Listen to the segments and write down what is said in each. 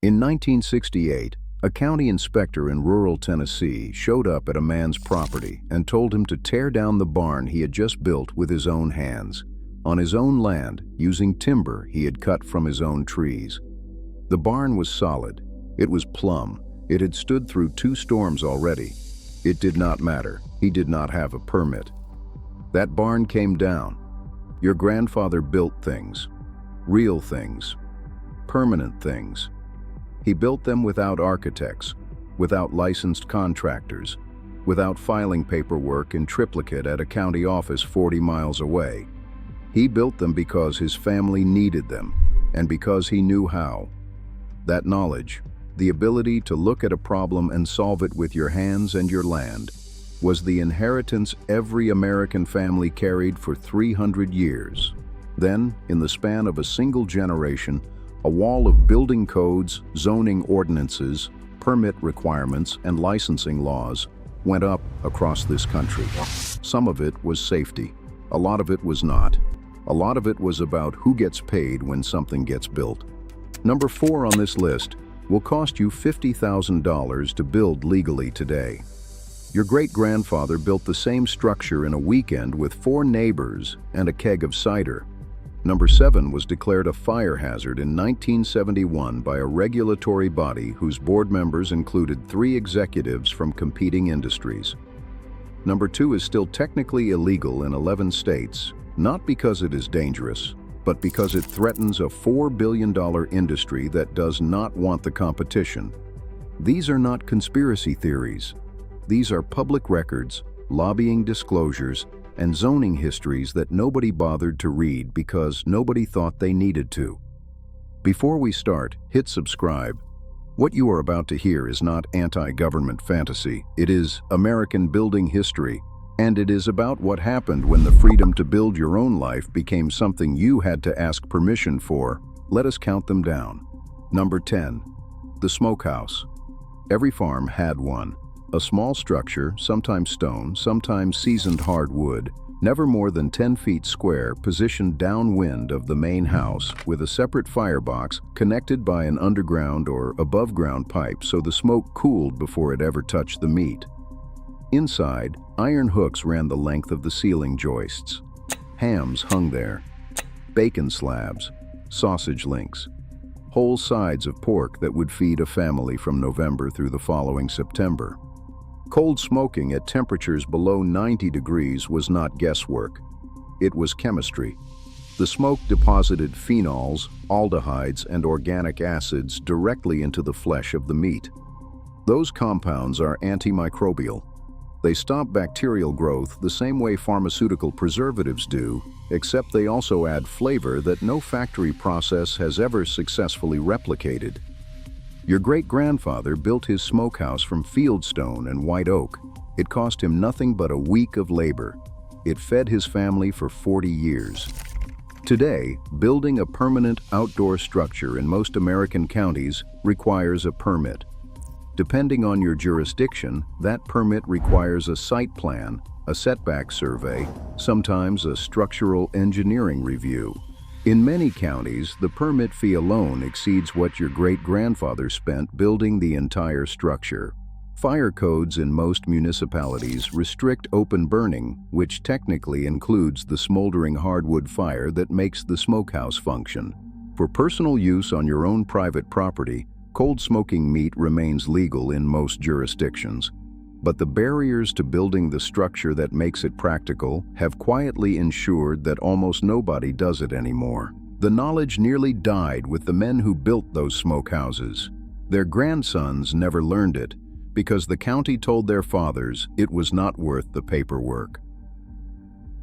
In 1968, a county inspector in rural Tennessee showed up at a man's property and told him to tear down the barn he had just built with his own hands, on his own land, using timber he had cut from his own trees. The barn was solid. It was plumb. It had stood through 2 storms already. It did not matter. He did not have a permit. That barn came down. Your grandfather built things. Real things. Permanent things. He built them without architects, without licensed contractors, without filing paperwork in triplicate at a county office 40 miles away. He built them because his family needed them, and because he knew how. That knowledge, the ability to look at a problem and solve it with your hands and your land, was the inheritance every American family carried for 300 years. Then, in the span of a single generation, a wall of building codes, zoning ordinances, permit requirements, and licensing laws went up across this country. Some of it was safety. A lot of it was not. A lot of it was about who gets paid when something gets built. Number 4 on this list will cost you $50,000 to build legally today. Your great-grandfather built the same structure in a weekend with 4 neighbors and a keg of cider. Number 7 was declared a fire hazard in 1971 by a regulatory body whose board members included 3 executives from competing industries. Number 2 is still technically illegal in 11 states, not because it is dangerous, but because it threatens a $4 billion industry that does not want the competition. These are not conspiracy theories. These are public records, lobbying disclosures, and zoning histories that nobody bothered to read because nobody thought they needed to. Before we start, hit subscribe. What you are about to hear is not anti-government fantasy. It is American building history, and it is about what happened when the freedom to build your own life became something you had to ask permission for. Let us count them down. Number 10. The smokehouse. Every farm had one. A small structure, sometimes stone, sometimes seasoned hardwood, never more than 10 feet square, positioned downwind of the main house with a separate firebox connected by an underground or above-ground pipe so the smoke cooled before it ever touched the meat. Inside, iron hooks ran the length of the ceiling joists. Hams hung there. Bacon slabs, sausage links, whole sides of pork that would feed a family from November through the following September. Cold smoking at temperatures below 90 degrees was not guesswork. It was chemistry. The smoke deposited phenols, aldehydes, and organic acids directly into the flesh of the meat. Those compounds are antimicrobial. They stop bacterial growth the same way pharmaceutical preservatives do, except they also add flavor that no factory process has ever successfully replicated. Your great-grandfather built his smokehouse from fieldstone and white oak. It cost him nothing but a week of labor. It fed his family for 40 years. Today, building a permanent outdoor structure in most American counties requires a permit. Depending on your jurisdiction, that permit requires a site plan, a setback survey, sometimes a structural engineering review. In many counties, the permit fee alone exceeds what your great-grandfather spent building the entire structure. Fire codes in most municipalities restrict open burning, which technically includes the smoldering hardwood fire that makes the smokehouse function. For personal use on your own private property, cold smoking meat remains legal in most jurisdictions. But the barriers to building the structure that makes it practical have quietly ensured that almost nobody does it anymore. The knowledge nearly died with the men who built those smokehouses. Their grandsons never learned it because the county told their fathers it was not worth the paperwork.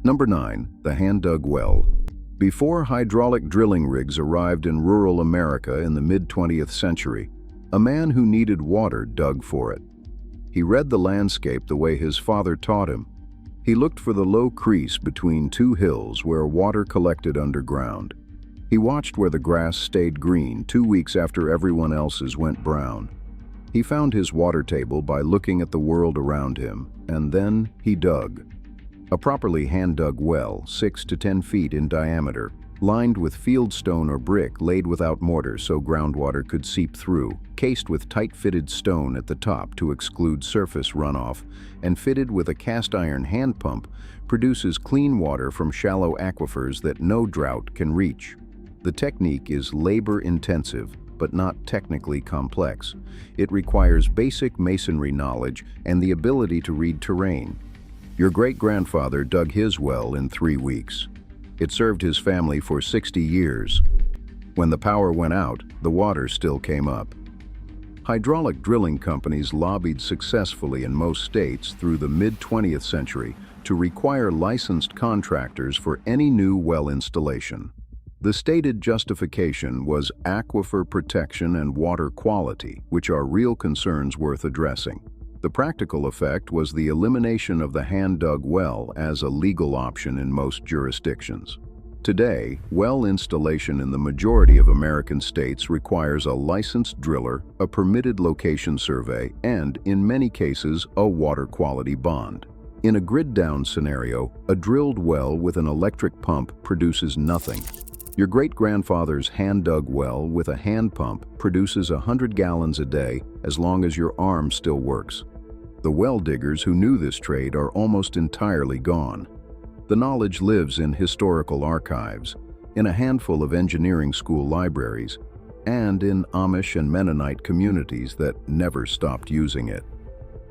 Number 9. The hand-dug well. Before hydraulic drilling rigs arrived in rural America in the mid-20th century, a man who needed water dug for it. He read the landscape the way his father taught him. He looked for the low crease between 2 hills where water collected underground. He watched where the grass stayed green 2 weeks after everyone else's went brown. He found his water table by looking at the world around him, and then he dug. A properly hand-dug well, 6 to 10 feet in diameter, lined with fieldstone or brick laid without mortar so groundwater could seep through, cased with tight-fitted stone at the top to exclude surface runoff, and fitted with a cast-iron hand pump, produces clean water from shallow aquifers that no drought can reach. The technique is labor-intensive, but not technically complex. It requires basic masonry knowledge and the ability to read terrain. Your great-grandfather dug his well in 3 weeks. It served his family for 60 years. When the power went out, the water still came up. Hydraulic drilling companies lobbied successfully in most states through the mid-20th century to require licensed contractors for any new well installation. The stated justification was aquifer protection and water quality, which are real concerns worth addressing. The practical effect was the elimination of the hand-dug well as a legal option in most jurisdictions. Today, well installation in the majority of American states requires a licensed driller, a permitted location survey, and, in many cases, a water quality bond. In a grid-down scenario, a drilled well with an electric pump produces nothing. Your great-grandfather's hand-dug well with a hand pump produces 100 gallons a day as long as your arm still works. The well diggers who knew this trade are almost entirely gone. The knowledge lives in historical archives, in a handful of engineering school libraries, and in Amish and Mennonite communities that never stopped using it.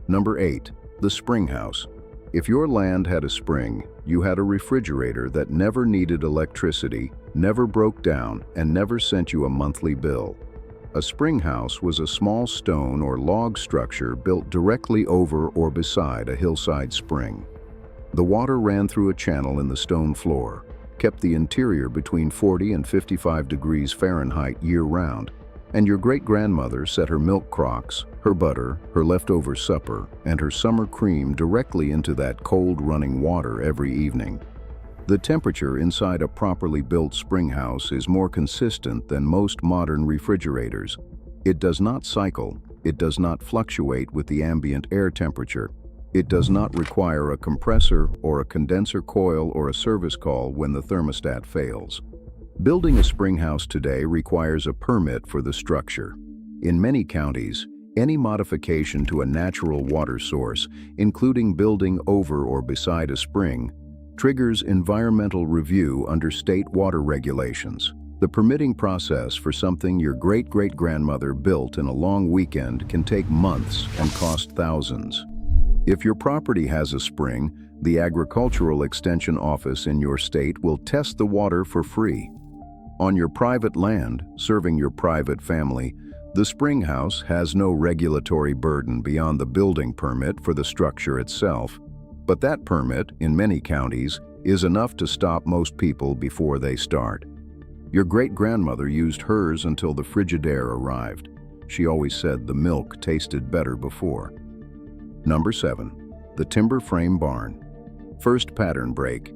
Number 8. The spring house. If your land had a spring, you had a refrigerator that never needed electricity, never broke down, and never sent you a monthly bill. A spring house was a small stone or log structure built directly over or beside a hillside spring. The water ran through a channel in the stone floor, kept the interior between 40 and 55 degrees Fahrenheit year-round, and your great-grandmother set her milk crocks, her butter, her leftover supper, and her summer cream directly into that cold running water every evening. The temperature inside a properly built spring house is more consistent than most modern refrigerators. It does not cycle, it does not fluctuate with the ambient air temperature, it does not require a compressor or a condenser coil or a service call when the thermostat fails. Building a spring house today requires a permit for the structure. In many counties, any modification to a natural water source, including building over or beside a spring, triggers environmental review under state water regulations. The permitting process for something your great-great-grandmother built in a long weekend can take months and cost thousands. If your property has a spring, the Agricultural Extension Office in your state will test the water for free. On your private land, serving your private family, the spring house has no regulatory burden beyond the building permit for the structure itself. But that permit, in many counties, is enough to stop most people before they start. Your great-grandmother used hers until the Frigidaire arrived. She always said the milk tasted better before. Number 7. The timber frame barn. First pattern break.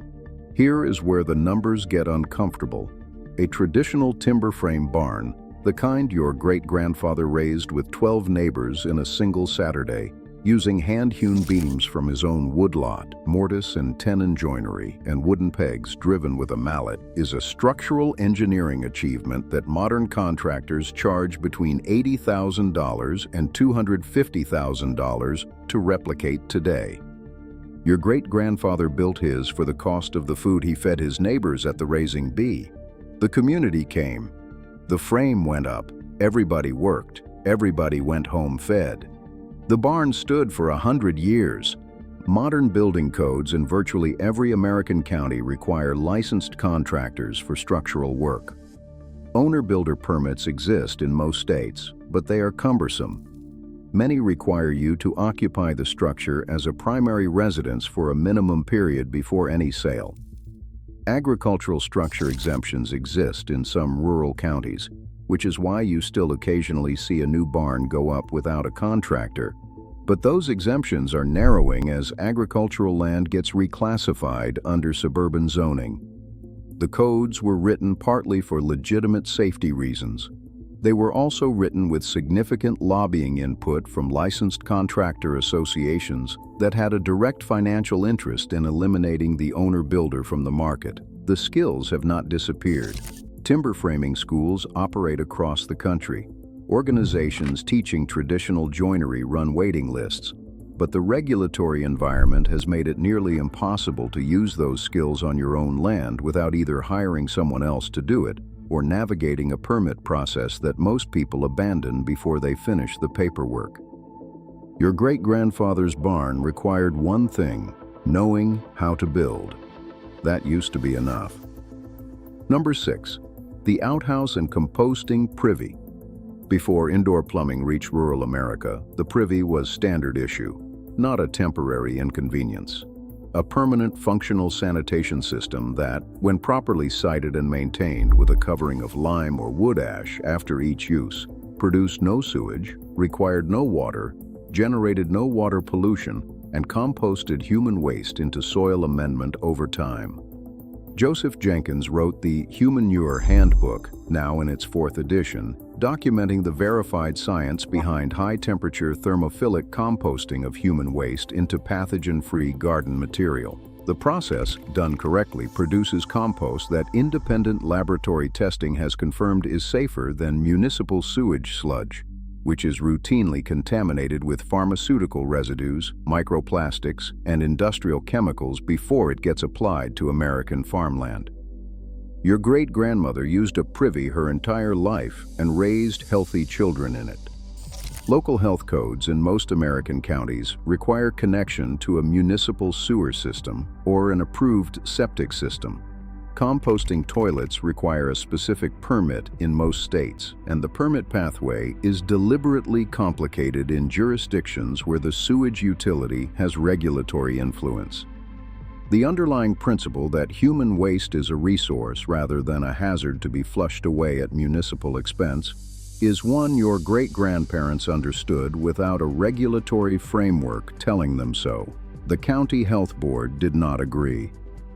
Here is where the numbers get uncomfortable. A traditional timber frame barn, the kind your great-grandfather raised with 12 neighbors in a single Saturday, using hand-hewn beams from his own woodlot, mortise and tenon joinery, and wooden pegs driven with a mallet, is a structural engineering achievement that modern contractors charge between $80,000 and $250,000 to replicate today. Your great-grandfather built his for the cost of the food he fed his neighbors at the Raising Bee. The community came. The frame went up. Everybody worked. Everybody went home fed. The barn stood for 100 years. Modern building codes in virtually every American county require licensed contractors for structural work. Owner-builder permits exist in most states, but they are cumbersome. Many require you to occupy the structure as a primary residence for a minimum period before any sale. Agricultural structure exemptions exist in some rural counties, which is why you still occasionally see a new barn go up without a contractor. But those exemptions are narrowing as agricultural land gets reclassified under suburban zoning. The codes were written partly for legitimate safety reasons. They were also written with significant lobbying input from licensed contractor associations that had a direct financial interest in eliminating the owner-builder from the market. The skills have not disappeared. Timber framing schools operate across the country. Organizations teaching traditional joinery run waiting lists, but the regulatory environment has made it nearly impossible to use those skills on your own land without either hiring someone else to do it or navigating a permit process that most people abandon before they finish the paperwork. Your great-grandfather's barn required one thing: knowing how to build. That used to be enough. Number 6. The outhouse and composting privy. Before indoor plumbing reached rural America, the privy was standard issue, not a temporary inconvenience. A permanent functional sanitation system that, when properly sited and maintained with a covering of lime or wood ash after each use, produced no sewage, required no water, generated no water pollution, and composted human waste into soil amendment over time. Joseph Jenkins wrote the Humanure Handbook, now in its 4th edition, documenting the verified science behind high-temperature thermophilic composting of human waste into pathogen-free garden material. The process, done correctly, produces compost that independent laboratory testing has confirmed is safer than municipal sewage sludge, which is routinely contaminated with pharmaceutical residues, microplastics, and industrial chemicals before it gets applied to American farmland. Your great-grandmother used a privy her entire life and raised healthy children in it. Local health codes in most American counties require connection to a municipal sewer system or an approved septic system. Composting toilets require a specific permit in most states, and the permit pathway is deliberately complicated in jurisdictions where the sewage utility has regulatory influence. The underlying principle that human waste is a resource rather than a hazard to be flushed away at municipal expense is one your great-grandparents understood without a regulatory framework telling them so. The county health board did not agree,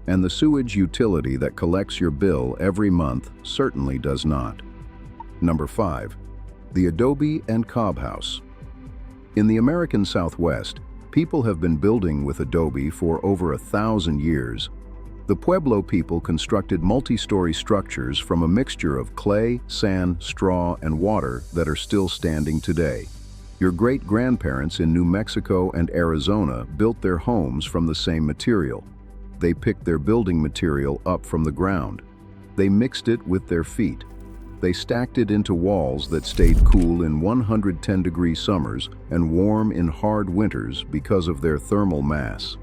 and the sewage utility that collects your bill every month certainly does not. Number 5. The adobe and cob house. In the American Southwest, people have been building with adobe for over 1,000 years. The Pueblo people constructed multi-story structures from a mixture of clay, sand, straw, and water that are still standing today. Your great-grandparents in New Mexico and Arizona built their homes from the same material. They picked their building material up from the ground. They mixed it with their feet. They stacked it into walls that stayed cool in 110-degree summers and warm in hard winters because of their thermal mass.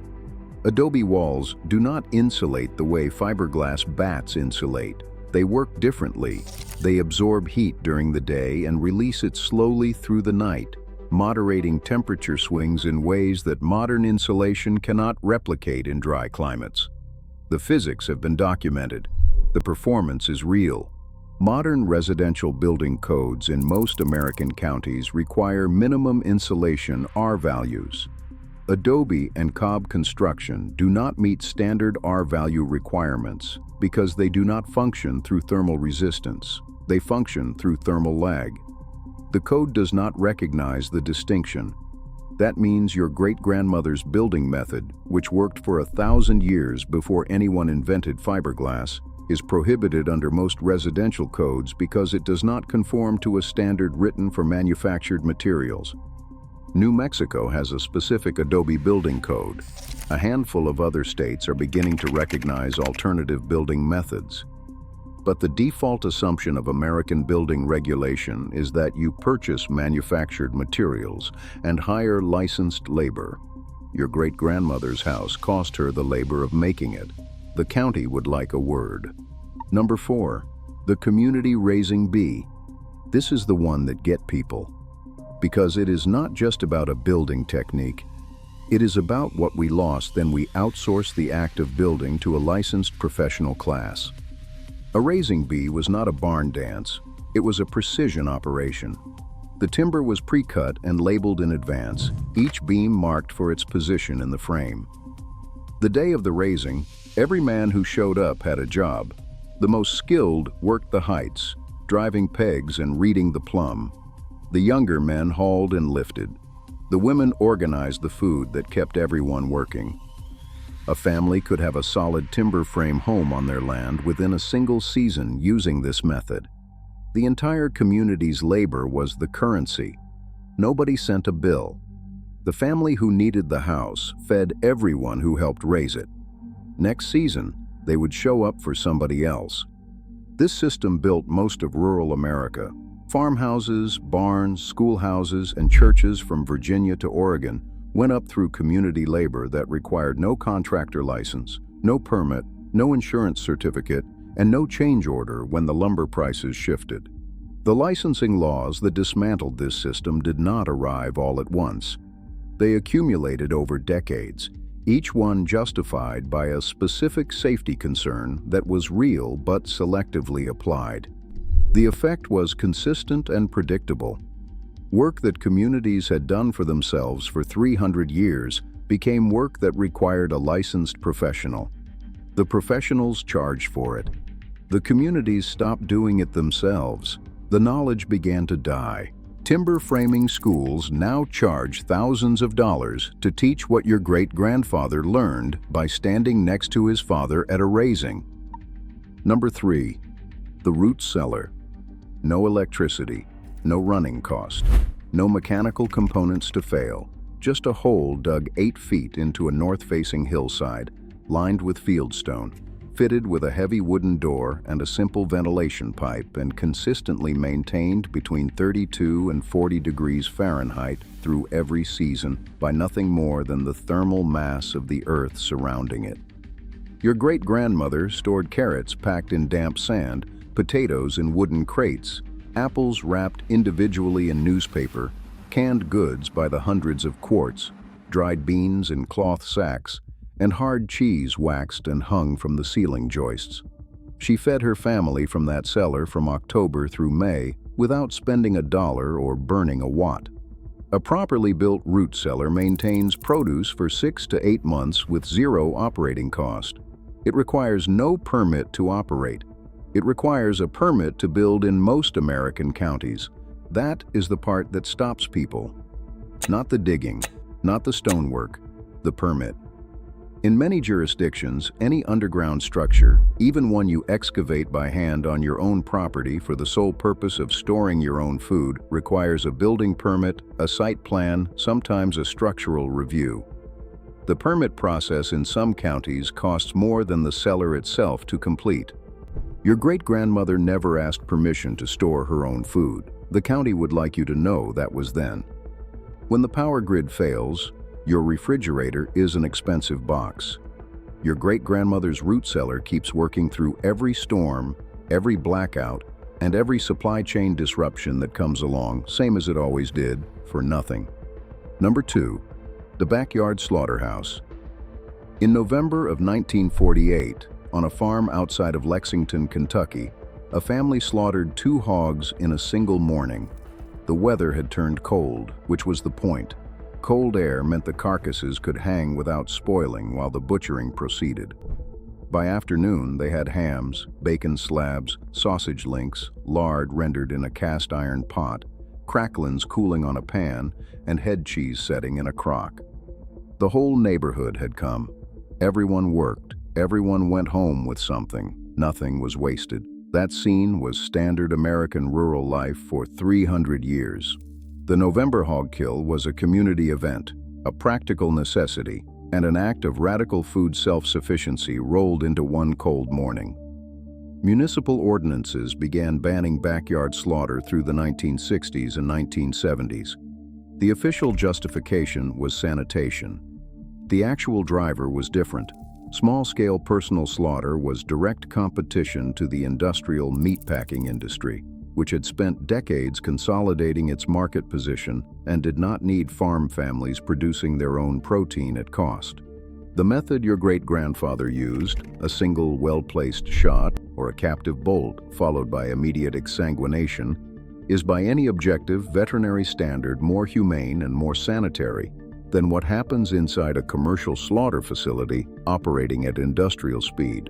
Adobe walls do not insulate the way fiberglass bats insulate. They work differently. They absorb heat during the day and release it slowly through the night, moderating temperature swings in ways that modern insulation cannot replicate in dry climates. The physics have been documented. The performance is real. Modern residential building codes in most American counties require minimum insulation R values. Adobe and cob construction do not meet standard R value requirements because they do not function through thermal resistance. They function through thermal lag. The code does not recognize the distinction. That means your great-grandmother's building method, which worked for 1,000 years before anyone invented fiberglass, is prohibited under most residential codes because it does not conform to a standard written for manufactured materials. New Mexico has a specific adobe building code. A handful of other states are beginning to recognize alternative building methods. But the default assumption of American building regulation is that you purchase manufactured materials and hire licensed labor. Your great-grandmother's house cost her the labor of making it. The county would like a word. Number 4. The community raising bee. This is the one that gets people. Because it is not just about a building technique. It is about what we lost then we outsourced the act of building to a licensed professional class. A raising bee was not a barn dance. It was a precision operation. The timber was pre-cut and labeled in advance, each beam marked for its position in the frame. The day of the raising, every man who showed up had a job. The most skilled worked the heights, driving pegs and reading the plumb. The younger men hauled and lifted. The women organized the food that kept everyone working. A family could have a solid timber frame home on their land within a single season using this method. The entire community's labor was the currency. Nobody sent a bill. The family who needed the house fed everyone who helped raise it. Next season, they would show up for somebody else. This system built most of rural America. Farmhouses, barns, schoolhouses, and churches from Virginia to Oregon went up through community labor that required no contractor license, no permit, no insurance certificate, and no change order when the lumber prices shifted. The licensing laws that dismantled this system did not arrive all at once. They accumulated over decades, each one justified by a specific safety concern that was real but selectively applied. The effect was consistent and predictable. Work that communities had done for themselves for 300 years became work that required a licensed professional. The professionals charged for it. The communities stopped doing it themselves. The knowledge began to die. Timber framing schools now charge thousands of dollars to teach what your great-grandfather learned by standing next to his father at a raising. Number 3, the root cellar. No electricity, no running cost, no mechanical components to fail, just a hole dug 8 feet into a north-facing hillside, lined with fieldstone, fitted with a heavy wooden door and a simple ventilation pipe, and consistently maintained between 32 and 40 degrees Fahrenheit through every season by nothing more than the thermal mass of the earth surrounding it. Your great-grandmother stored carrots packed in damp sand, potatoes in wooden crates, apples wrapped individually in newspaper, canned goods by the hundreds of quarts, dried beans in cloth sacks, and hard cheese waxed and hung from the ceiling joists. She fed her family from that cellar from October through May without spending $1 or burning a watt. A properly built root cellar maintains produce for 6 to 8 months with zero operating cost. It requires no permit to operate. It requires a permit to build in most American counties. That is the part that stops people. Not the digging, not the stonework, the permit. In many jurisdictions, any underground structure, even one you excavate by hand on your own property for the sole purpose of storing your own food, requires a building permit, a site plan, sometimes a structural review. The permit process in some counties costs more than the cellar itself to complete. Your great-grandmother never asked permission to store her own food. The county would like you to know that was then. When the power grid fails, your refrigerator is an expensive box. Your great-grandmother's root cellar keeps working through every storm, every blackout, and every supply chain disruption that comes along, same as it always did, for nothing. Number 2, the backyard slaughterhouse. In November of 1948, on a farm outside of Lexington, Kentucky, a family slaughtered 2 hogs in a single morning. The weather had turned cold, which was the point. Cold air meant the carcasses could hang without spoiling while the butchering proceeded. By afternoon, they had hams, bacon slabs, sausage links, lard rendered in a cast iron pot, cracklins cooling on a pan, and head cheese setting in a crock. The whole neighborhood had come. Everyone worked. Everyone went home with something. Nothing was wasted. That scene was standard American rural life for 300 years. The November hog kill was a community event, a practical necessity, and an act of radical food self-sufficiency rolled into one cold morning. Municipal ordinances began banning backyard slaughter through the 1960s and 1970s. The official justification was sanitation. The actual driver was different. Small-scale personal slaughter was direct competition to the industrial meatpacking industry, which had spent decades consolidating its market position and did not need farm families producing their own protein at cost. The method your great-grandfather used, a single well-placed shot or a captive bolt followed by immediate exsanguination, is by any objective veterinary standard more humane and more sanitary than what happens inside a commercial slaughter facility operating at industrial speed.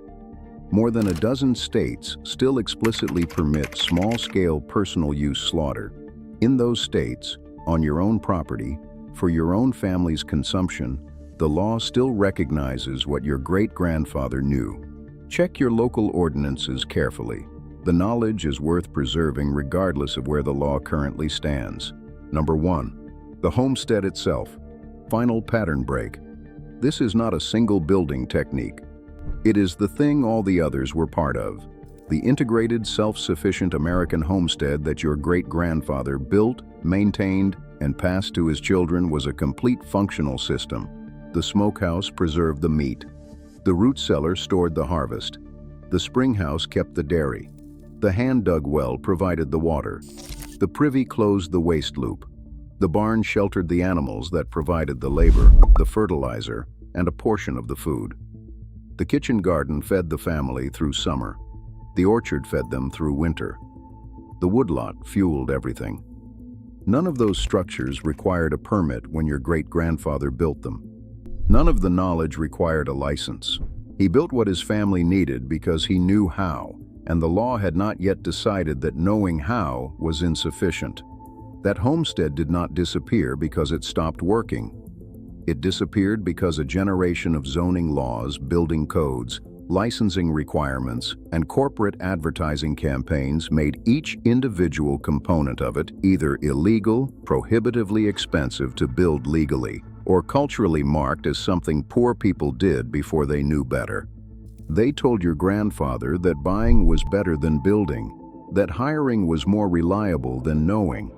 More than a dozen states still explicitly permit small-scale personal use slaughter. In those states, on your own property, for your own family's consumption, the law still recognizes what your great-grandfather knew. Check your local ordinances carefully. The knowledge is worth preserving regardless of where the law currently stands. Number 1. The homestead itself. Final pattern break. This is not a single building technique. It is the thing all the others were part of. The integrated, self-sufficient American homestead that your great-grandfather built, maintained, and passed to his children was a complete functional system. The smokehouse preserved the meat. The root cellar stored the harvest. The spring house kept the dairy. The hand-dug well provided the water. The privy closed the waste loop. The barn sheltered the animals that provided the labor, the fertilizer, and a portion of the food. The kitchen garden fed the family through summer. The orchard fed them through winter. The woodlot fueled everything. None of those structures required a permit when your great-grandfather built them. None of the knowledge required a license. He built what his family needed because he knew how, and the law had not yet decided that knowing how was insufficient. That homestead did not disappear because it stopped working. It disappeared because a generation of zoning laws, building codes, licensing requirements, and corporate advertising campaigns made each individual component of it either illegal, prohibitively expensive to build legally, or culturally marked as something poor people did before they knew better. They told your grandfather that buying was better than building, that hiring was more reliable than knowing,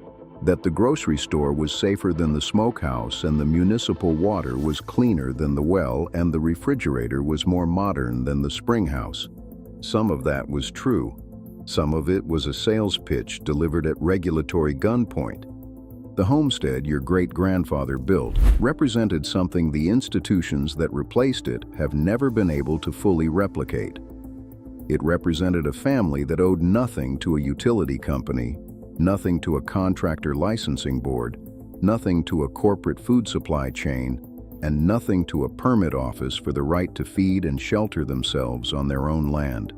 that the grocery store was safer than the smokehouse and the municipal water was cleaner than the well and the refrigerator was more modern than the spring house. Some of that was true. Some of it was a sales pitch delivered at regulatory gunpoint. The homestead your great-grandfather built represented something the institutions that replaced it have never been able to fully replicate. It represented a family that owed nothing to a utility company, nothing to a contractor licensing board, nothing to a corporate food supply chain, and nothing to a permit office for the right to feed and shelter themselves on their own land.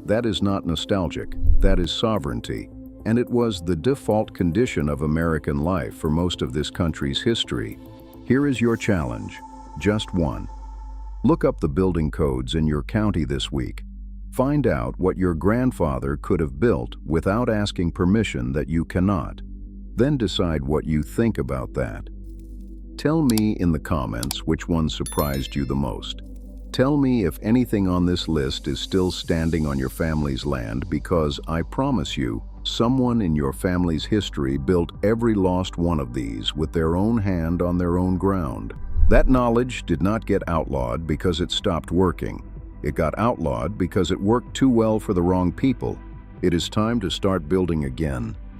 That is not nostalgic, that is sovereignty, and it was the default condition of American life for most of this country's history. Here is your challenge, just one. Look up the building codes in your county this week. Find out what your grandfather could have built without asking permission that you cannot. Then decide what you think about that. Tell me in the comments which one surprised you the most. Tell me if anything on this list is still standing on your family's land, because I promise you, someone in your family's history built every lost one of these with their own hand on their own ground. That knowledge did not get outlawed because it stopped working. It got outlawed because it worked too well for the wrong people. It is time to start building again.